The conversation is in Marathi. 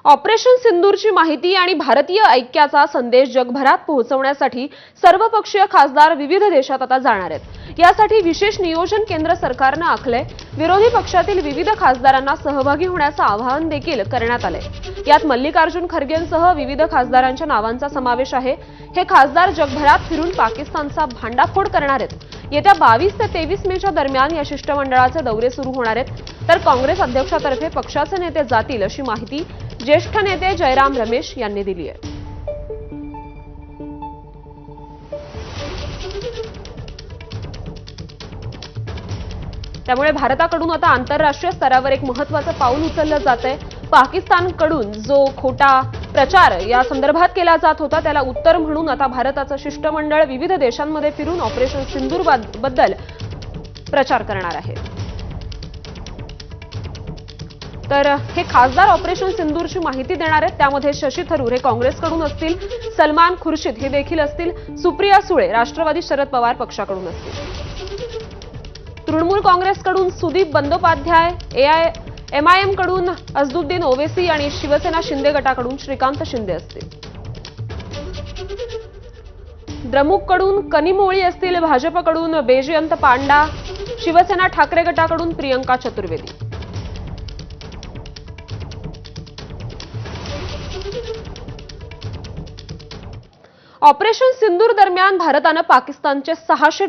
ऑपरेशन सिंदूरची माहिती आणि भारतीय ऐक्याचा संदेश जगभरात पोहोचवण्यासाठी सर्वपक्षीय खासदार विविध देशात आता जाणार आहेत। यासाठी विशेष नियोजन केंद्र सरकारने आखले। विरोधी पक्षातील विविध खासदारांना सहभागी होण्याचे आवाहन देखील करण्यात आले। यात मल्लिकार्जुन खरगेंसह विविध खासदारांच्या नावांचा समावेश आहे। हे खासदार जगभरात फिरून पाकिस्तानचा भांडाफोड करणार आहेत। येत्या 22 ते 23 मेच्या दरम्यान या शिष्टमंडळाचे दौरे सुरू होणार आहेत। तर काँग्रेस अध्यक्षातर्फे पक्षाचे नेते जातील अशी माहिती ज्येष्ठ नेते जयराम रमेश यांनी दिली आहे। त्यामुळे भारताकडून आता आंतरराष्ट्रीय स्तरावर एक महत्त्वाचं पाऊल उचललं जातंय। पाकिस्तानकडून जो खोटा प्रचार या संदर्भात केला जात होता त्याला उत्तर म्हणून आता भारताचं शिष्टमंडळ विविध देशांमध्ये फिरून ऑपरेशन सिंदूर बद्दल प्रचार करणार आहे। तर हे खासदार ऑपरेशन सिंदूरची माहिती देणार आहेत। त्यामध्ये शशी थरूर हे काँग्रेसकडून असतील, सलमान खुर्शीद हे देखील असतील, सुप्रिया सुळे राष्ट्रवादी शरद पवार पक्षाकडून असतील, तृणमूल काँग्रेसकडून सुदीप बंदोपाध्याय, MIM कडून असदुद्दीन ओवेसी आणि शिवसेना शिंदे गटाकडून श्रीकांत शिंदे असतील, द्रमुककडून कनिमोळी असतील, भाजपकडून बैजयंत पांडा, शिवसेना ठाकरे गटाकडून प्रियंका चतुर्वेदी। ऑपरेशन सिंदूर दरम्यान भारताने पाकिस्तानचे 600